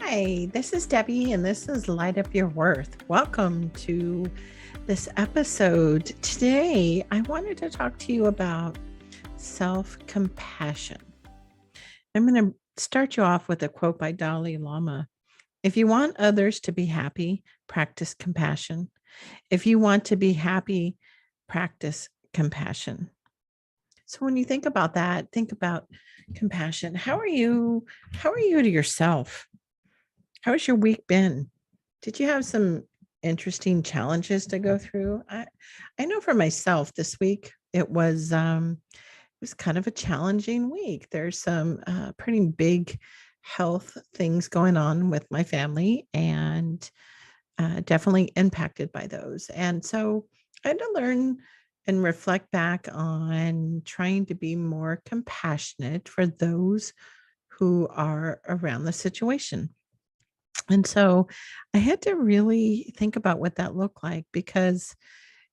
Hi, this is Debbie, and this is Light Up Your Worth. Welcome to this episode. Today, I wanted to talk to you about self-compassion. I'm going to start you off with a quote by Dalai Lama. If you want others to be happy, practice compassion. If you want to be happy, practice compassion. So when you think about that, think about compassion. How are you? How are you to yourself? How has your week been? Did you have some interesting challenges to go through? I know for myself this week it was kind of a challenging week. There's some pretty big health things going on with my family, and definitely impacted by those. And so I had to learn and reflect back on trying to be more compassionate for those who are around the situation. And so I had to really think about what that looked like because,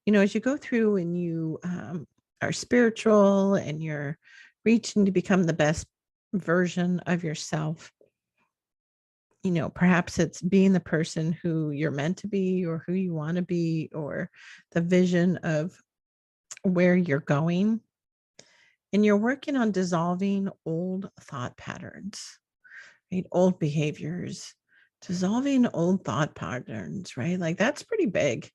as you go through and you are spiritual and you're reaching to become the best version of yourself, perhaps it's being the person who you're meant to be or who you want to be or the vision of where you're going. And you're working on dissolving old thought patterns, right? Old behaviors, dissolving old thought patterns, right? Like that's pretty big,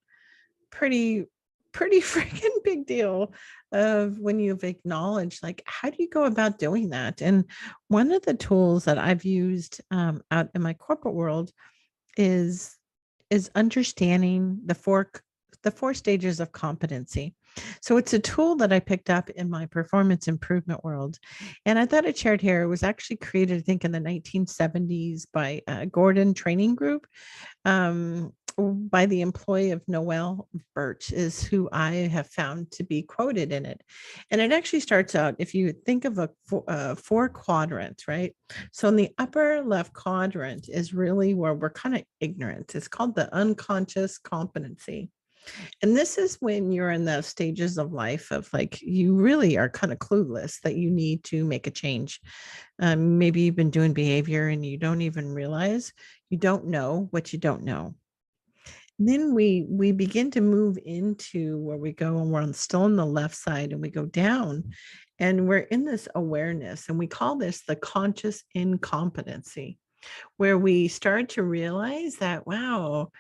pretty, pretty freaking big deal of when you've acknowledged, like, how do you go about doing that? And one of the tools that I've used out in my corporate world is understanding the four stages of competency. So it's a tool that I picked up in my performance improvement world, and I thought I'd share it here. It was actually created, I think, in the 1970s by Gordon Training Group, by the employee of Noel Birch is who I have found to be quoted in it. And it actually starts out, if you think of four quadrants, right? So in the upper left quadrant is really where we're kind of ignorant. It's called the unconscious competency. And this is when you're in the stages of life of like, you really are kind of clueless that you need to make a change. Maybe you've been doing behavior and you don't even realize you don't know what you don't know. And then we begin to move into where we go and still on the left side and we go down and we're in this awareness, and we call this the conscious incompetency, where we start to realize that, wow,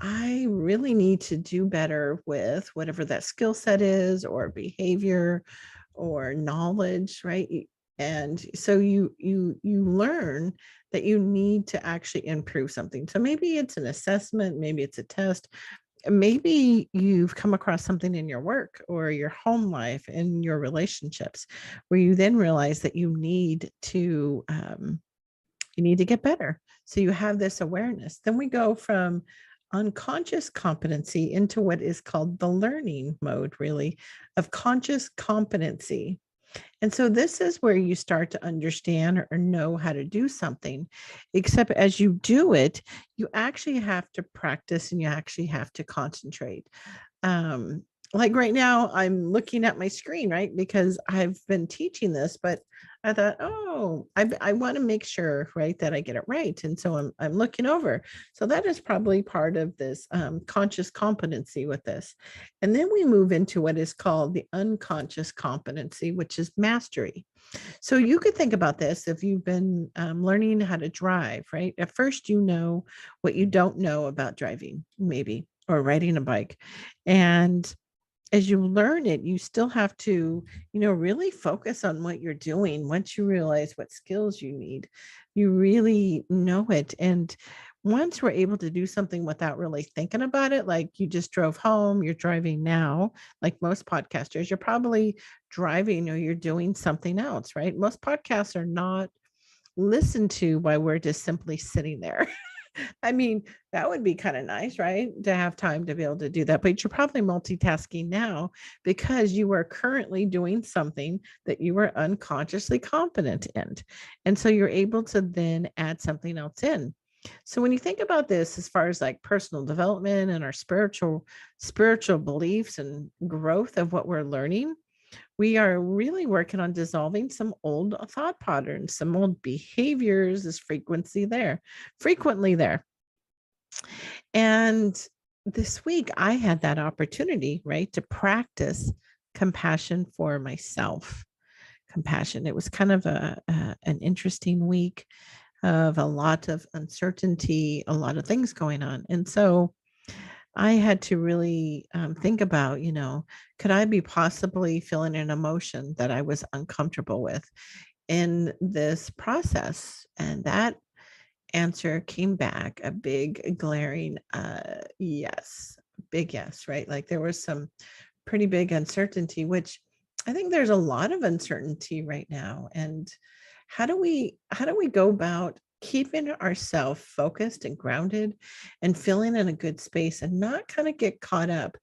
I really need to do better with whatever that skill set is or behavior or knowledge, right? And so you learn that you need to actually improve something. So maybe it's an assessment, maybe it's a test, maybe you've come across something in your work or your home life and your relationships where you then realize that you need to get better. So you have this awareness. Then we go from unconscious competency into what is called the learning mode, really, of conscious competency. And so this is where you start to understand or know how to do something, except as you do it, you actually have to practice and you actually have to concentrate. Um, like right now, I'm looking at my screen, right? Because I've been teaching this, but I thought, oh, I want to make sure, right, that I get it right. And so I'm looking over. So that is probably part of this conscious competency with this. And then we move into what is called the unconscious competency, which is mastery. So you could think about this if you've been learning how to drive, right? At first, you know what you don't know about driving, maybe, or riding a bike. And as you learn it, you still have to, really focus on what you're doing. Once you realize what skills you need, you really know it. And once we're able to do something without really thinking about it, like you just drove home, you're driving now, like most podcasters, you're probably driving or you're doing something else, right? Most podcasts are not listened to while we're just simply sitting there. I mean, that would be kind of nice, right? To have time to be able to do that. But you're probably multitasking now because you are currently doing something that you were unconsciously competent in. And so you're able to then add something else in. So when you think about this, as far as like personal development and our spiritual beliefs and growth of what we're learning, we are really working on dissolving some old thought patterns, some old behaviors, is frequently there. And this week I had that opportunity, right, to practice compassion for myself. Compassion. It was kind of an interesting week of a lot of uncertainty, a lot of things going on. And so I had to really think about, could I be possibly feeling an emotion that I was uncomfortable with in this process? And that answer came back a big, glaring yes, big yes, right? Like there was some pretty big uncertainty, which I think there's a lot of uncertainty right now. And how do we go about keeping ourselves focused and grounded and feeling in a good space and not kind of get caught up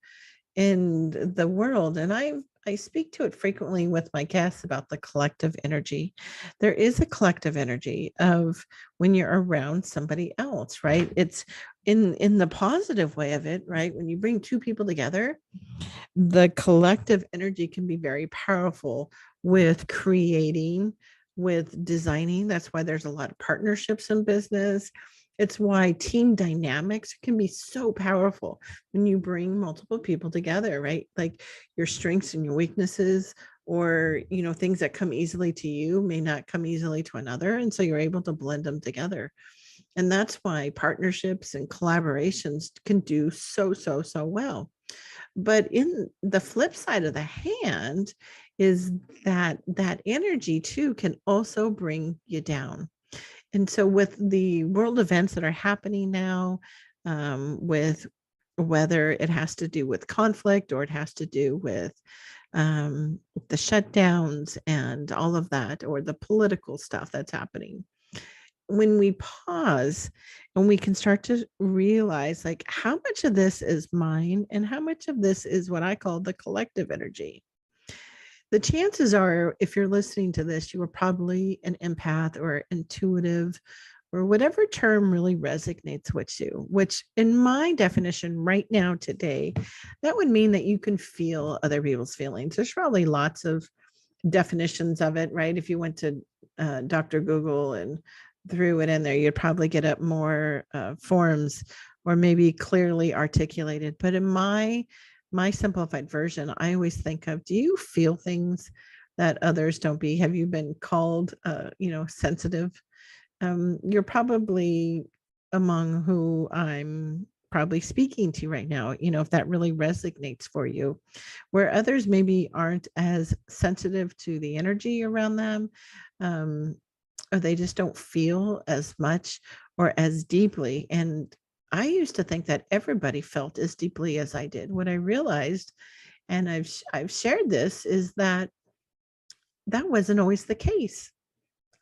in the world? And I speak to it frequently with my guests about the collective energy. There is a collective energy of when you're around somebody else, right? It's in the positive way of it, right? When you bring two people together, the collective energy can be very powerful with creating, with designing. That's why there's a lot of partnerships in business. It's why team dynamics can be so powerful when you bring multiple people together, right? Like your strengths and your weaknesses, or things that come easily to you may not come easily to another, and so you're able to blend them together. And that's why partnerships and collaborations can do so well. But in the flip side of the hand is that energy too can also bring you down. And so with the world events that are happening now, with whether it has to do with conflict or it has to do with the shutdowns and all of that, or the political stuff that's happening, when we pause and we can start to realize, like, how much of this is mine and how much of this is what I call the collective energy. The chances are, if you're listening to this, you are probably an empath or intuitive or whatever term really resonates with you, which in my definition right now today, that would mean that you can feel other people's feelings. There's probably lots of definitions of it, right? If you went to Dr. Google and threw it in there, you'd probably get up more forms, or maybe clearly articulated. But in my simplified version, I always think of, do you feel things that others don't be? Have you been called sensitive? You're probably among who I'm probably speaking to right now, if that really resonates for you, where others maybe aren't as sensitive to the energy around them, or they just don't feel as much or as deeply. And I used to think that everybody felt as deeply as I did. What I realized, and I've shared this, is that that wasn't always the case.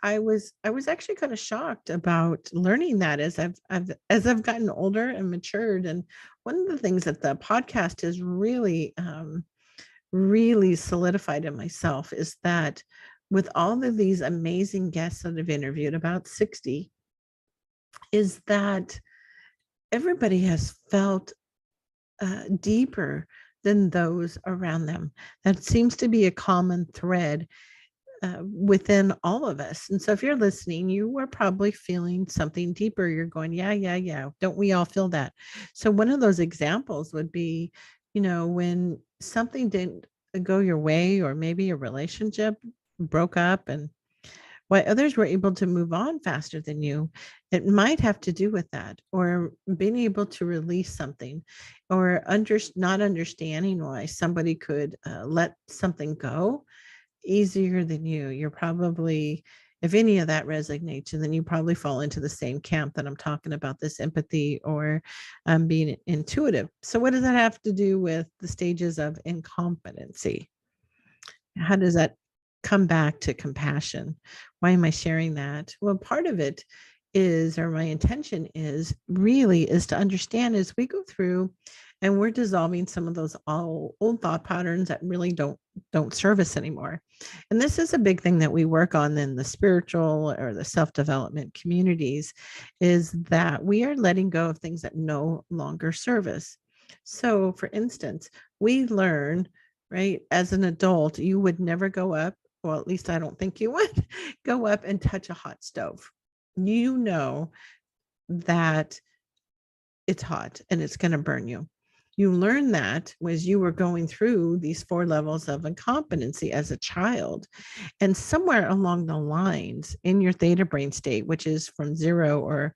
I was actually kind of shocked about learning that as I've gotten older and matured. And one of the things that the podcast has really solidified in myself is that with all of these amazing guests that I've interviewed, about 60, is that everybody has felt deeper than those around them. That seems to be a common thread within all of us. And so if you're listening, you are probably feeling something deeper. You're going, yeah. Don't we all feel that? So one of those examples would be, when something didn't go your way, or maybe a relationship broke up, and why others were able to move on faster than you, it might have to do with that, or being able to release something, or not understanding why somebody could let something go easier than you. You're probably, if any of that resonates, and then you probably fall into the same camp that I'm talking about, this empathy or being intuitive. So what does that have to do with the stages of incompetency? How does that come back to compassion? Why am I sharing that? Well, part of it is, or my intention is really, is to understand as we go through and we're dissolving some of those old thought patterns that really don't serve us anymore. And this is a big thing that we work on in the spiritual or the self-development communities, is that we are letting go of things that no longer serve us. So for instance, we learn right? As an adult, you would never go up, well, at least I don't think you would go up and touch a hot stove. You know that it's hot and it's going to burn you. You learn that as you were going through these 4 levels of incompetency as a child. And somewhere along the lines in your theta brain state, which is from 0 or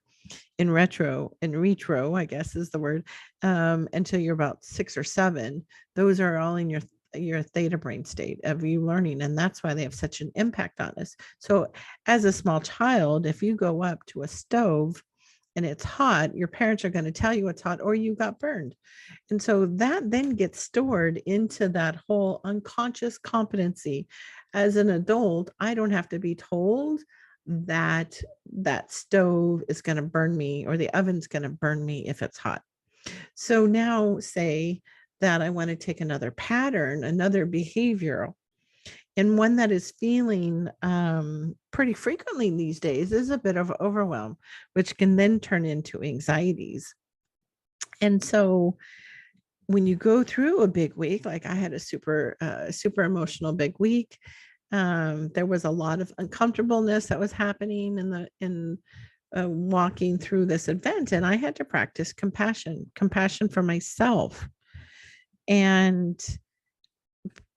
in retro, I guess is the word, until you're about 6 or 7, those are all in your theta brain state of you learning. And that's why they have such an impact on us. So as a small child, if you go up to a stove and it's hot, your parents are going to tell you it's hot or you got burned. And so that then gets stored into that whole unconscious competency. As an adult, I don't have to be told that that stove is going to burn me or the oven's going to burn me if it's hot. So now say that I want to take another pattern, another behavioral, and one that is feeling pretty frequently these days is a bit of overwhelm, which can then turn into anxieties. And so when you go through a big week, like I had a super emotional big week, there was a lot of uncomfortableness that was happening in walking through this event, and I had to practice compassion for myself. And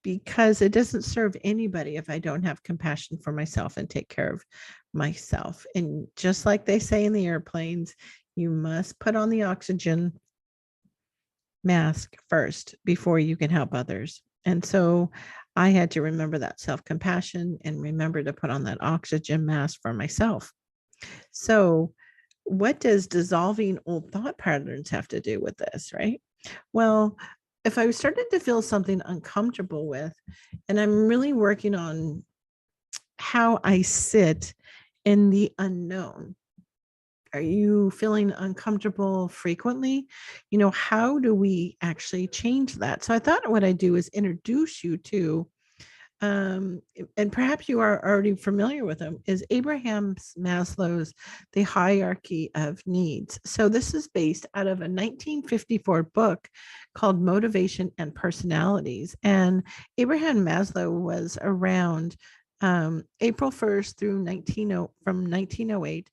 because it doesn't serve anybody if I don't have compassion for myself and take care of myself. And just like they say in the airplanes, you must put on the oxygen mask first before you can help others. And so I had to remember that self-compassion and remember to put on that oxygen mask for myself. So what does dissolving old thought patterns have to do with this, right? Well, if I started to feel something uncomfortable with, and I'm really working on how I sit in the unknown. Are you feeling uncomfortable frequently? How do we actually change that? So I thought what I do is introduce you to, and perhaps you are already familiar with them, is Abraham Maslow's The Hierarchy of Needs. So this is based out of a 1954 book called Motivation and Personalities. And Abraham Maslow was around April 1st through from 1908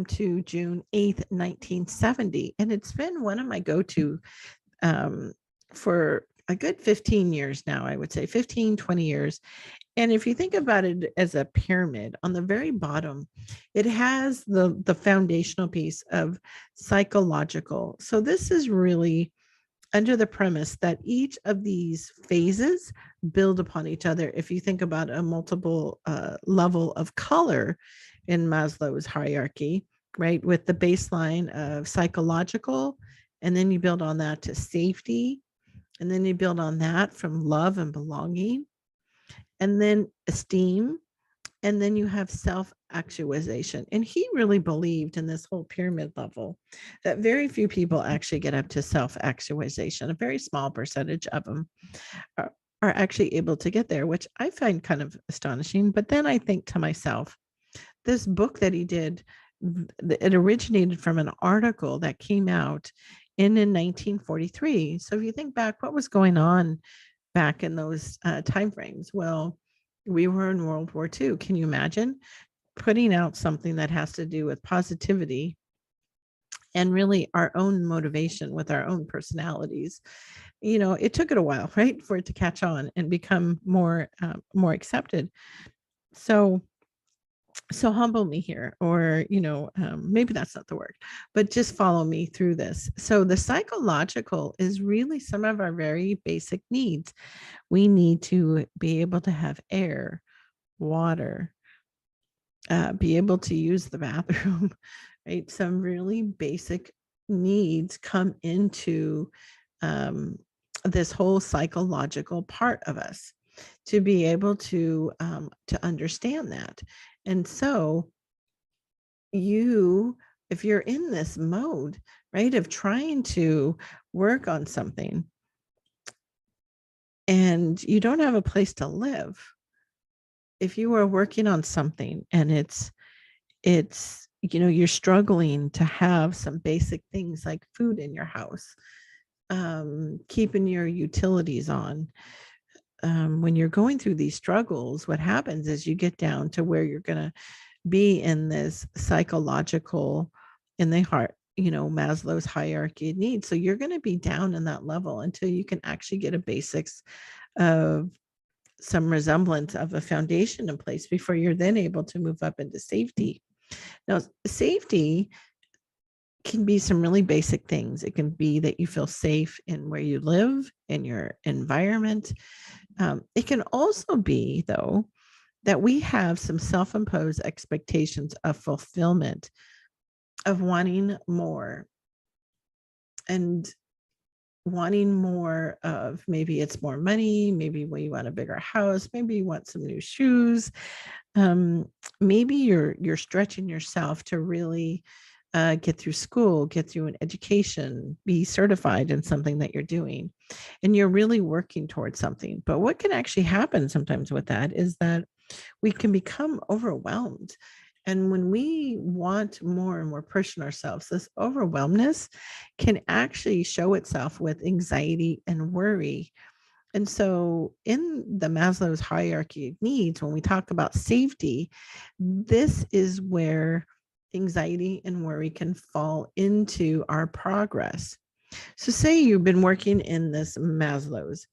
to June 8th, 1970. And it's been one of my go-to for a good 15 years now, I would say 15, 20 years. And if you think about it as a pyramid, on the very bottom, it has the foundational piece of psychological. So this is really under the premise that each of these phases build upon each other. If you think about a multiple level of color in Maslow's hierarchy, right, with the baseline of psychological, and then you build on that to safety, and then you build on that from love and belonging, and then esteem, and then you have self-actualization. And he really believed in this whole pyramid level that very few people actually get up to self-actualization. A very small percentage of them are actually able to get there, which I find kind of astonishing. But then I think to myself, this book that he did, it originated from an article that came out in 1943. So if you think back, what was going on back in those timeframes? Well, we were in World War II. Can you imagine putting out something that has to do with positivity and really our own motivation with our own personalities? It took it a while, right, for it to catch on and become more accepted. So humble me here, or maybe that's not the word, but just follow me through this. So the psychological is really some of our very basic needs. We need to be able to have air, water, be able to use the bathroom, right? Some really basic needs come into this whole psychological part of us to be able to understand that. And so if you're in this mode, right, of trying to work on something and you don't have a place to live, if you are working on something and it's you're struggling to have some basic things like food in your house, keeping your utilities on, when you're going through these struggles, what happens is you get down to where you're going to be in this psychological, in the heart, Maslow's hierarchy of needs. So you're going to be down in that level until you can actually get a basics of some resemblance of a foundation in place before you're then able to move up into safety. Now, safety can be some really basic things. It can be that you feel safe in where you live, in your environment. It can also be, though, that we have some self-imposed expectations of fulfillment, of wanting more, and wanting more of, maybe it's more money, maybe you want a bigger house, maybe you want some new shoes. Maybe you're stretching yourself to really get through school, get through an education, be certified in something that you're doing, and you're really working towards something. But what can actually happen sometimes with that is that we can become overwhelmed. And when we want more and we're pushing ourselves, this overwhelmness can actually show itself with anxiety and worry. And so, in the Maslow's hierarchy of needs, when we talk about safety, this is where anxiety and worry can fall into our progress. So, say you've been working in this Maslow's,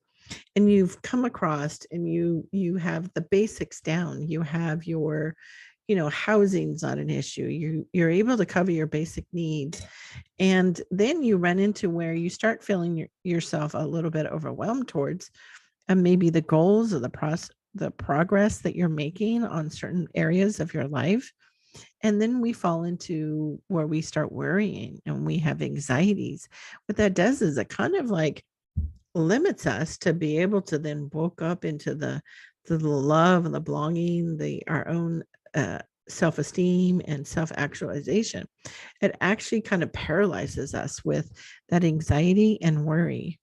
and you've come across, and you have the basics down. You have your, housing's not an issue. You're able to cover your basic needs, and then you run into where you start feeling yourself a little bit overwhelmed towards, and maybe the goals or the progress that you're making on certain areas of your life. And then we fall into where we start worrying and we have anxieties. What that does is it kind of like limits us to be able to then woke up into the love and the belonging, our own self-esteem and self-actualization. It actually kind of paralyzes us with that anxiety and worry.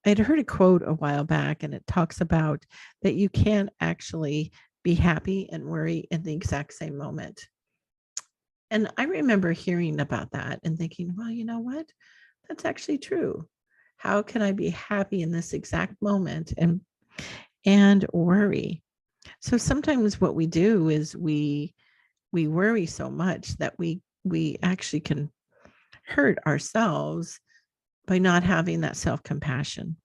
I had heard a quote a while back, and it talks about that you can't actually be happy and worry in the exact same moment. And I remember hearing about that and thinking, well, you know what? That's actually true. How can I be happy in this exact moment and worry? So sometimes what we do is we worry so much that we actually can hurt ourselves by not having that self-compassion,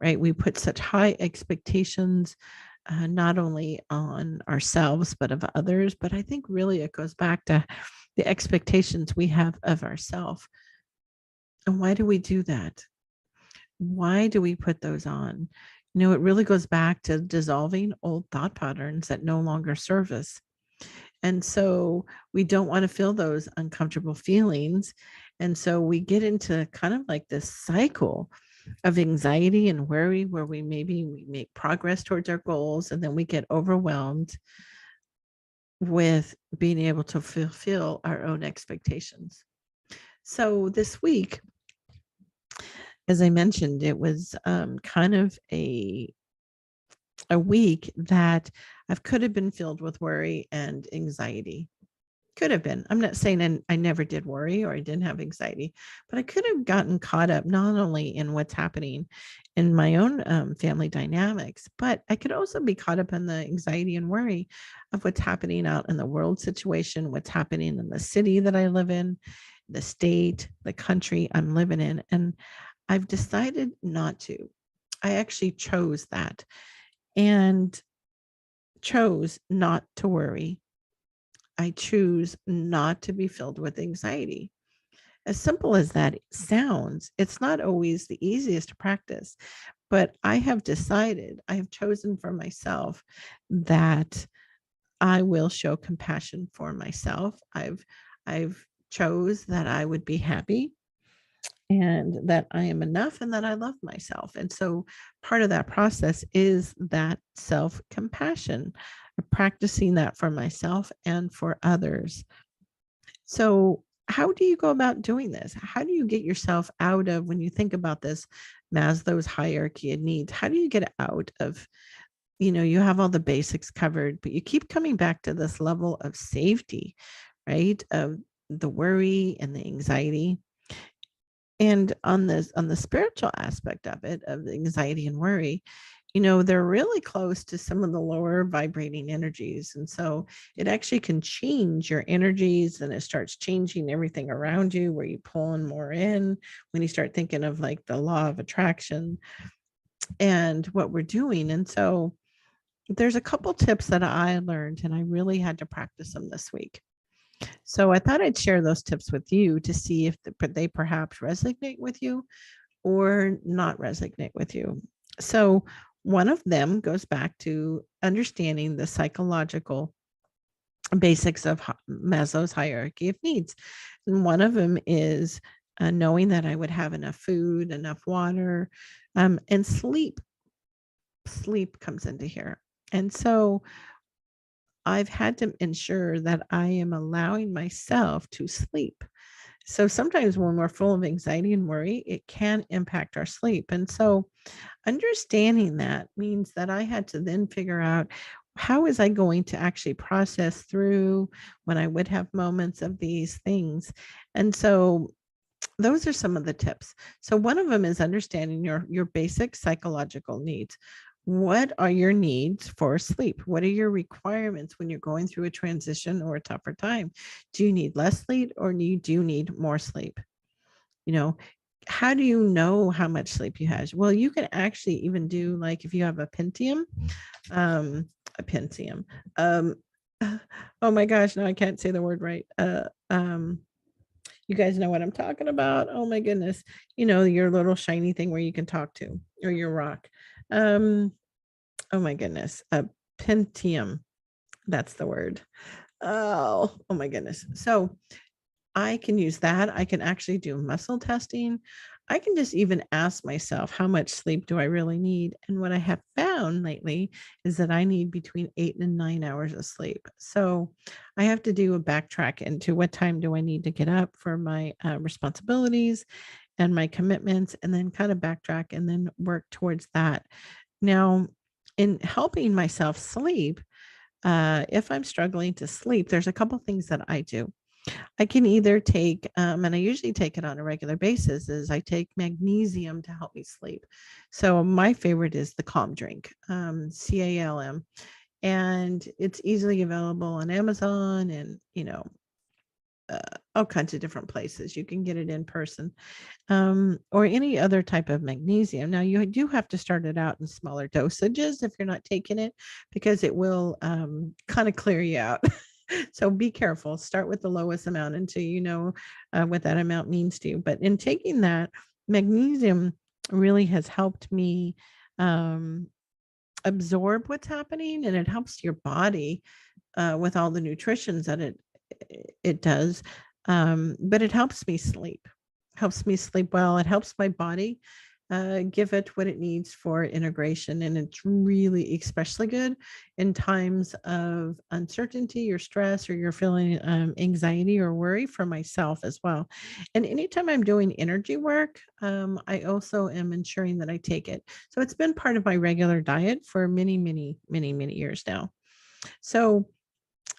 right? We put such high expectations, not only on ourselves, but of others. But I think really it goes back to the expectations we have of ourselves. And why do we do that? Why do we put those on? It really goes back to dissolving old thought patterns that no longer serve us. And so we don't want to feel those uncomfortable feelings. And so we get into kind of like this cycle of anxiety and worry where we make progress towards our goals, and then we get overwhelmed with being able to fulfill our own expectations. So this week, as I mentioned, it was kind of a week that could have been filled with worry and anxiety. Could have been. I'm not saying I never did worry or I didn't have anxiety, but I could have gotten caught up not only in what's happening in my own family dynamics, but I could also be caught up in the anxiety and worry of what's happening out in the world situation, what's happening in the city that I live in, the state, the country I'm living in. And I've decided not to. I actually chose that and chose not to worry. I choose not to be filled with anxiety. As simple as that sounds, it's not always the easiest to practice, but I have decided, I have chosen for myself that I will show compassion for myself. I've chose that I would be happy and that I am enough and that I love myself. And so part of that process is that self-compassion, practicing that for myself and for others. So how do you go about doing this? How do you get yourself out of, when you think about this Maslow's hierarchy of needs, how do you get out of, you have all the basics covered, but you keep coming back to this level of safety, right? Of the worry and the anxiety. And on the spiritual aspect of it, of the anxiety and worry, they're really close to some of the lower vibrating energies. And so it actually can change your energies, and it starts changing everything around you where you pulling more in when you start thinking of like the law of attraction and what we're doing. And so there's a couple tips that I learned, and I really had to practice them this week. So I thought I'd share those tips with you to see if they perhaps resonate with you or not resonate with you. So one of them goes back to understanding the psychological basics of Maslow's hierarchy of needs. And one of them is knowing that I would have enough food, enough water, and sleep. Sleep comes into here. And so I've had to ensure that I am allowing myself to sleep. So sometimes when we're full of anxiety and worry, it can impact our sleep. And so understanding that means that I had to then figure out, how is I going to actually process through when I would have moments of these things. And so those are some of the tips. So one of them is understanding your basic psychological needs. What are your needs for sleep? What are your requirements when you're going through a transition or a tougher time? Do you need less sleep, or do you need more sleep? You know, how do you know how much sleep you have? Well, you can actually even do, like, if you have um, a pentium, um, oh my gosh, no, I can't say the word right. You guys know what I'm talking about. Oh my goodness. Your little shiny thing where you can talk to, or your rock. Um, oh my goodness. A Pentium. That's the word. Oh my goodness. So I can use that. I can actually do muscle testing. I can just even ask myself, how much sleep do I really need? And what I have found lately is that I need between 8 and 9 hours of sleep. So I have to do a backtrack into what time do I need to get up for my responsibilities and my commitments, and then kind of backtrack and then work towards that. Now, in helping myself sleep, if I'm struggling to sleep, there's a couple things that I do. I can either take, and I usually take it on a regular basis, is I take magnesium to help me sleep. So my favorite is the Calm drink, CALM, and it's easily available on Amazon and, uh, all kinds of different places. You can get it in person, or any other type of magnesium. Now, you do have to start it out in smaller dosages if you're not taking it, because it will kind of clear you out. So be careful. Start with the lowest amount until you know what that amount means to you. But in taking that, magnesium really has helped me um, absorb what's happening, and it helps your body with all the nutritions that it does. But it helps me sleep. Helps me sleep well. It helps my body give it what it needs for integration. And it's really especially good in times of uncertainty or stress, or you're feeling anxiety or worry, for myself as well. And anytime I'm doing energy work, I also am ensuring that I take it. So it's been part of my regular diet for many, many, many, many years now. So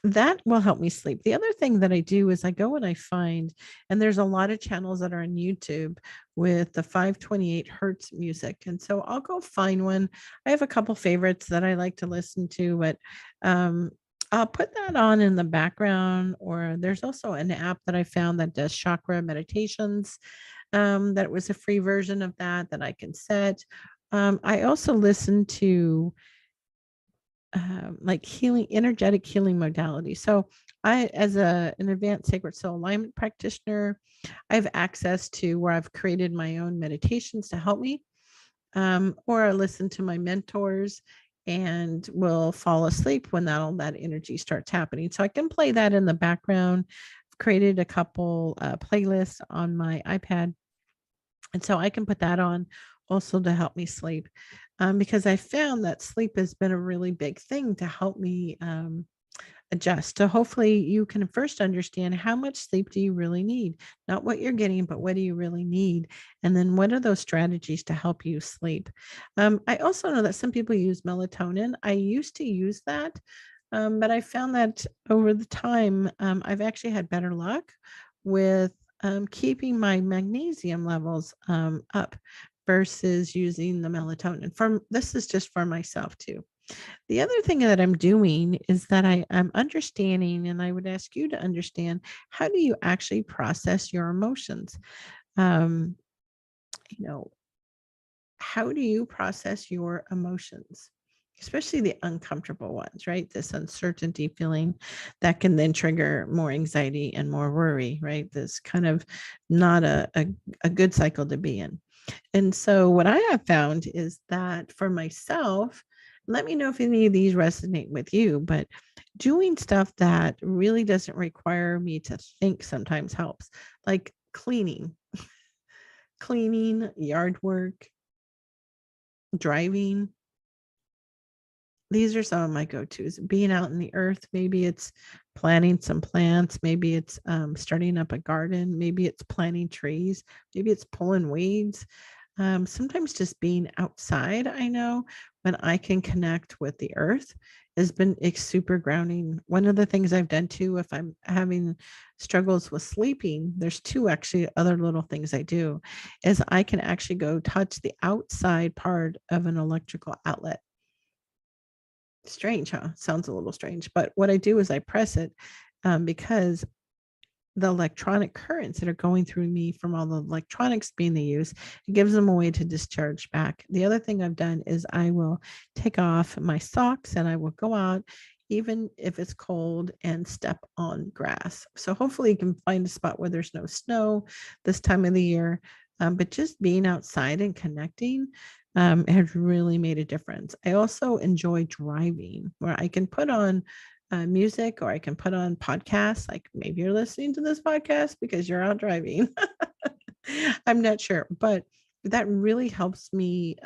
that will help me sleep. The other thing that I do is I go and I find, and there's a lot of channels that are on YouTube with the 528 hertz music. And so I'll go find one. I have a couple favorites that I like to listen to, but um, I'll put that on in the background. Or there's also an app that I found that does chakra meditations. That was a free version of that I can set. I also listen to like healing, energetic healing modality. So I, as an advanced sacred soul alignment practitioner, I have access to where I've created my own meditations to help me, or I listen to my mentors and will fall asleep when all that energy starts happening. So I can play that in the background. I've created a couple playlists on my iPad, and so I can put that on also to help me sleep, because I found that sleep has been a really big thing to help me adjust. So hopefully you can first understand, how much sleep do you really need? Not what you're getting, but what do you really need? And then what are those strategies to help you sleep? I also know that some people use melatonin. I used to use that. But I found that over the time, I've actually had better luck with keeping my magnesium levels up. versus using the melatonin. This is just for myself too. The other thing that I'm doing is that I'm understanding, and I would ask you to understand, how do you actually process your emotions? Um, you know, how do you process your emotions? Especially the uncomfortable ones, right? This uncertainty feeling that can then trigger more anxiety and more worry, right? This kind of not a good cycle to be in. And so, what I have found is that for myself, let me know if any of these resonate with you, but doing stuff that really doesn't require me to think sometimes helps, like cleaning, yard work, driving. These are some of my go-tos. Being out in the earth, maybe it's planting some plants, maybe it's starting up a garden, maybe it's planting trees, maybe it's pulling weeds. Sometimes just being outside, I know when I can connect with the earth has been super grounding. One of the things I've done too, if I'm having struggles with sleeping, there's two actually other little things I do, is I can actually go touch the outside part of an electrical outlet. Strange, huh? Sounds a little strange. But what I do is I press it, because the electronic currents that are going through me from all the electronics being used, it gives them a way to discharge back. The other thing I've done is I will take off my socks and I will go out, even if it's cold, and step on grass. So hopefully you can find a spot where there's no snow this time of the year. But just being outside and connecting has really made a difference. I also enjoy driving, where I can put on music, or I can put on podcasts. Like maybe you're listening to this podcast because you're out driving. I'm not sure, but that really helps me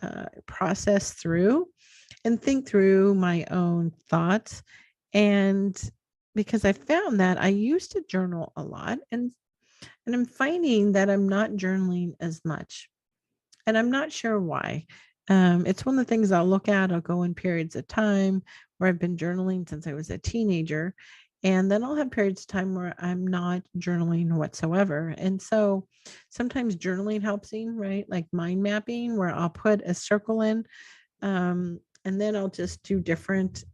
process through and think through my own thoughts. And because I found that I used to journal a lot, and I'm finding that I'm not journaling as much, and I'm not sure why. It's one of the things I'll look at. I'll go in periods of time where I've been journaling since I was a teenager. And then I'll have periods of time where I'm not journaling whatsoever. And so sometimes journaling helps me, right? Like mind mapping, where I'll put a circle in, and then I'll just do different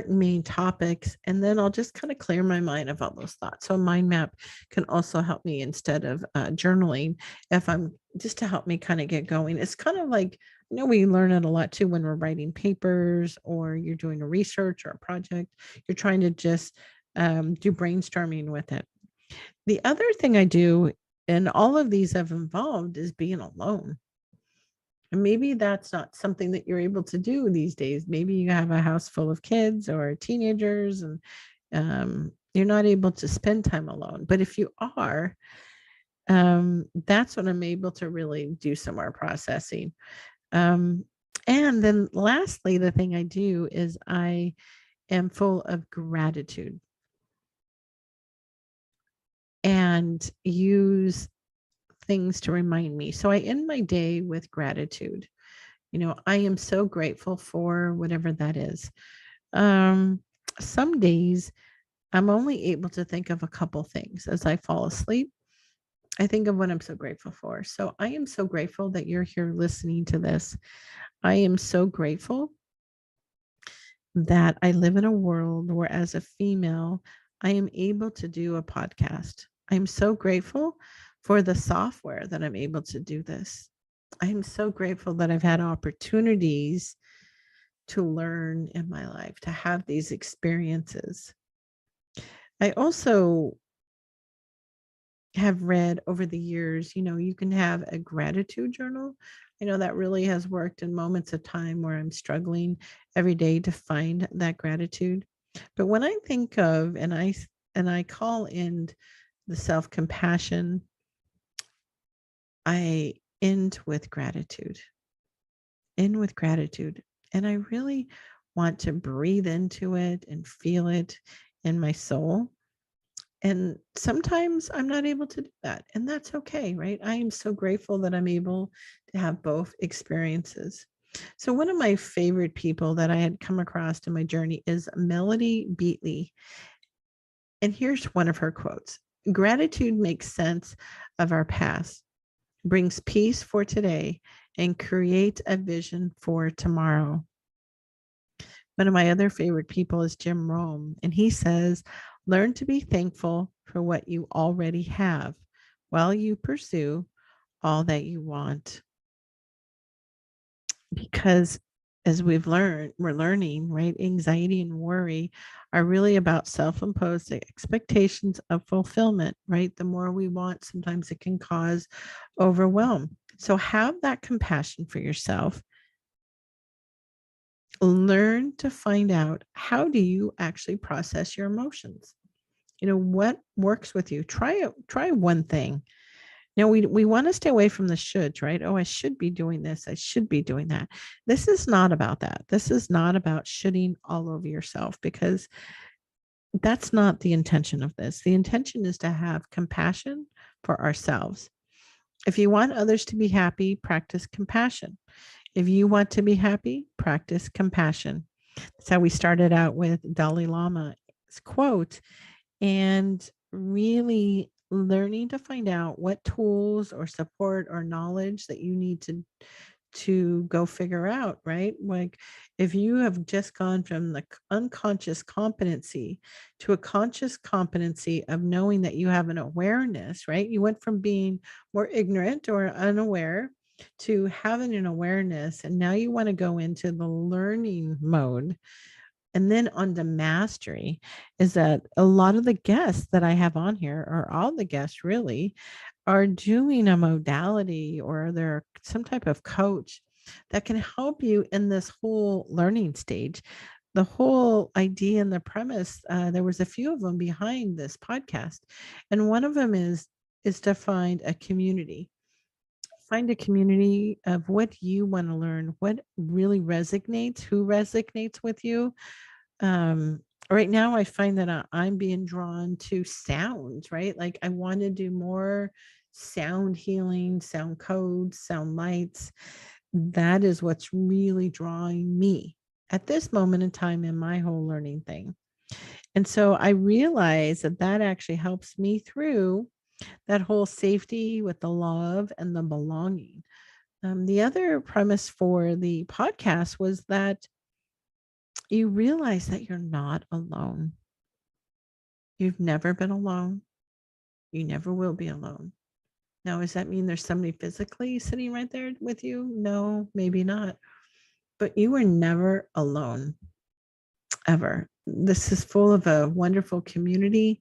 main topics, and then I'll just kind of clear my mind of all those thoughts. So a mind map can also help me instead of journaling, if I'm just to help me kind of get going. It's kind of like, we learn it a lot too when we're writing papers, or you're doing a research or a project. You're trying to just do brainstorming with it. The other thing I do, and all of these have involved, is being alone. And maybe that's not something that you're able to do these days. Maybe you have a house full of kids or teenagers, and you're not able to spend time alone. But if you are, that's when I'm able to really do some more processing. Um, and then lastly, the thing I do is I am full of gratitude, and use things to remind me. So I end my day with gratitude. I am so grateful for whatever that is. Um, some days I'm only able to think of a couple things as I fall asleep. I think of what I'm so grateful for. So I am so grateful that you're here listening to this. I am so grateful that I live in a world where, as a female, I am able to do a podcast. I'm so grateful for the software that I'm able to do this. I'm so grateful that I've had opportunities to learn in my life, to have these experiences. I also have read over the years, you can have a gratitude journal. I know that really has worked in moments of time where I'm struggling every day to find that gratitude. But when I think of, and I call in the self-compassion, I end with gratitude. And I really want to breathe into it and feel it in my soul. And sometimes I'm not able to do that, and that's okay, right? I am so grateful that I'm able to have both experiences. So one of my favorite people that I had come across in my journey is Melody Beatley. And here's one of her quotes: "Gratitude makes sense of our past, brings peace for today, and creates a vision for tomorrow. One of my other favorite people is Jim Rohn, and he says, learn to be thankful for what you already have while you pursue all that you want. Because as we're learning, right? Anxiety and worry are really about self imposed expectations of fulfillment, right? The more we want, sometimes it can cause overwhelm. So have that compassion for yourself. Learn to find out, how do you actually process your emotions? What works with you? Try one thing. We want to stay away from the shoulds, right? Oh, I should be doing this. I should be doing that. This is not about that. This is not about shoulding all over yourself, because that's not the intention of this. The intention is to have compassion for ourselves. If you want others to be happy, practice compassion. If you want to be happy, practice compassion. That's how we started out with Dalai Lama's quote, and really learning to find out what tools or support or knowledge that you need to go figure out, right? Like, if you have just gone from the unconscious competency to a conscious competency of knowing that you have an awareness, right? You went from being more ignorant or unaware to having an awareness, and now you want to go into the learning mode. And then on to mastery, is that a lot of the guests that I have on here, or all the guests really, are doing a modality, or they're some type of coach that can help you in this whole learning stage. The whole idea and the premise, there was a few of them behind this podcast, and one of them is to find a community. Find a community of what you want to learn, what really resonates, who resonates with you. um right now I find that I'm being drawn to sounds, right? Like, I want to do more sound healing, sound codes, sound lights. That is what's really drawing me at this moment in time in my whole learning thing. And so I realize that that actually helps me through that whole safety with the love and the belonging. The other premise for the podcast was that you realize that you're not alone. You've never been alone. You never will be alone. Now, does that mean there's somebody physically sitting right there with you? No, maybe not. But you were never alone, ever. This is full of a wonderful community,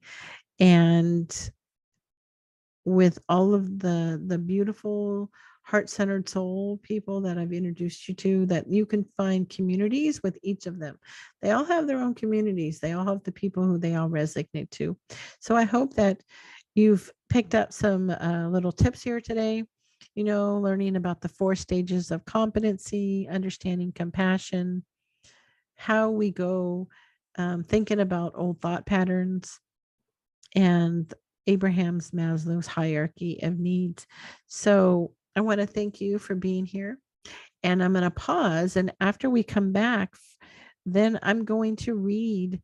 and with all of the beautiful heart-centered soul people that I've introduced you to, that you can find communities with each of them. They all have their own communities. They all have the people who they all resonate to. So I hope that you've picked up some little tips here today, learning about the 4 stages of competency, understanding compassion, how we go thinking about old thought patterns, and Abraham's Maslow's hierarchy of needs. So I want to thank you for being here. And I'm going to pause. And after we come back, then I'm going to read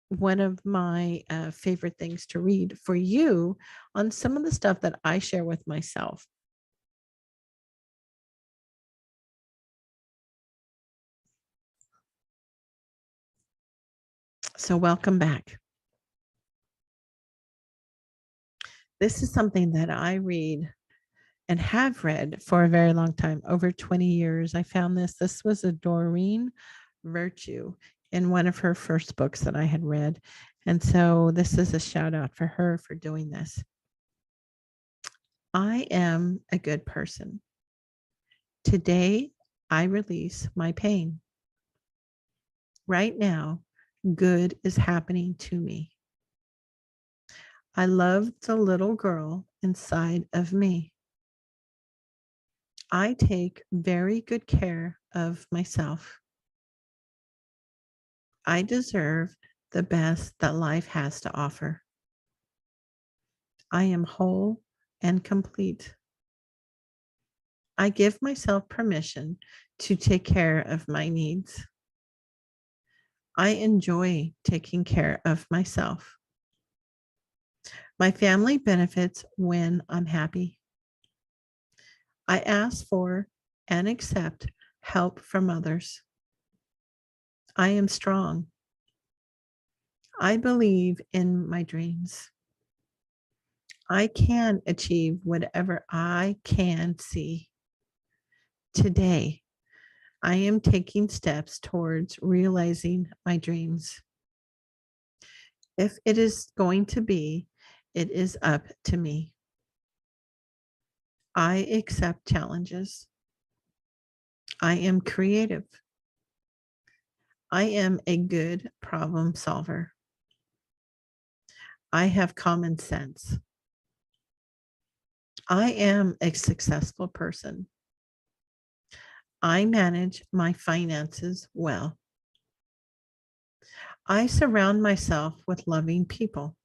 one of my favorite things to read for you on some of the stuff that I share with myself. So, welcome back. This is something that I read and have read for a very long time, over 20 years. I found this. This was a Doreen Virtue in one of her first books that I had read. And so this is a shout out for her for doing this. I am a good person. Today, I release my pain. Right now, good is happening to me. I love the little girl inside of me. I take very good care of myself. I deserve the best that life has to offer. I am whole and complete. I give myself permission to take care of my needs. I enjoy taking care of myself. My family benefits when I'm happy. I ask for and accept help from others. I am strong. I believe in my dreams. I can achieve whatever I can see. Today, I am taking steps towards realizing my dreams. If it is going to be, it is up to me. I accept challenges. I am creative. I am a good problem solver. I have common sense. I am a successful person. I manage my finances well. I surround myself with loving people.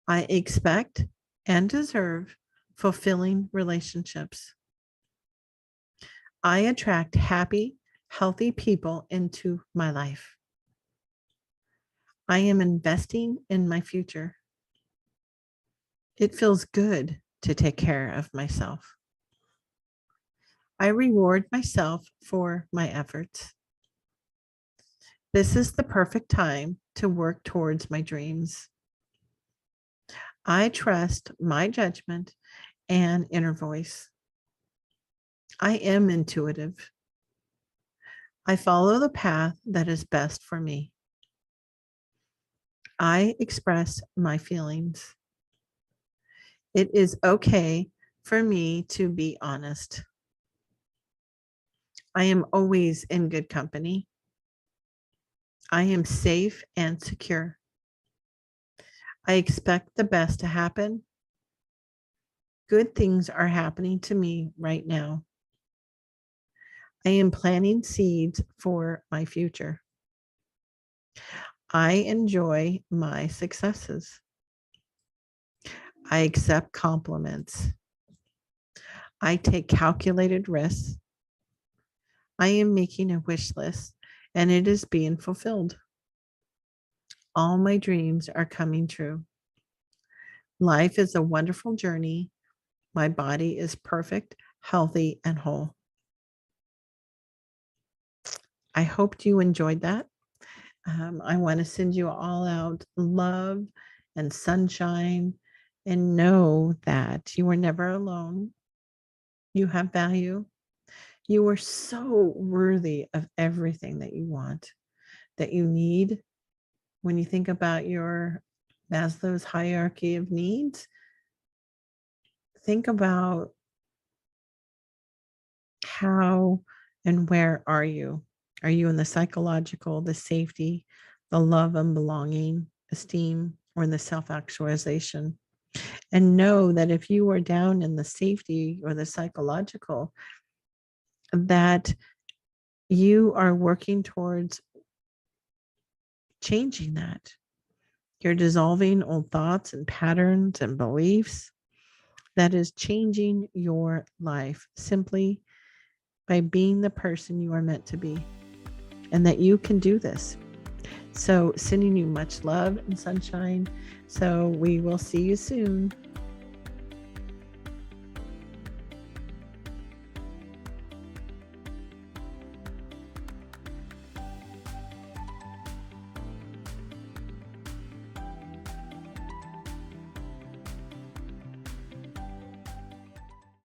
I expect and deserve fulfilling relationships. I attract happy, healthy people into my life. I am investing in my future. It feels good to take care of myself. I reward myself for my efforts. This is the perfect time to work towards my dreams. I trust my judgment and inner voice. I am intuitive. I follow the path that is best for me. I express my feelings. It is okay for me to be honest. I am always in good company. I am safe and secure. I expect the best to happen. Good things are happening to me right now. I am planting seeds for my future. I enjoy my successes. I accept compliments. I take calculated risks. I am making a wish list and it is being fulfilled. All my dreams are coming true. Life is a wonderful journey. My body is perfect, healthy, and whole. I hoped you enjoyed that. I want to send you all out love and sunshine and know that you are never alone. You have value. You are so worthy of everything that you want, that you need. When you think about your Maslow's hierarchy of needs, think about how and where are you? Are you in the psychological, the safety, the love and belonging, esteem, or in the self actualization? And know that if you are down in the safety or the psychological, that you are working towards changing that. You're dissolving old thoughts and patterns and beliefs. That is changing your life simply by being the person you are meant to be, and that you can do this. So, sending you much love and sunshine. So, we will see you soon.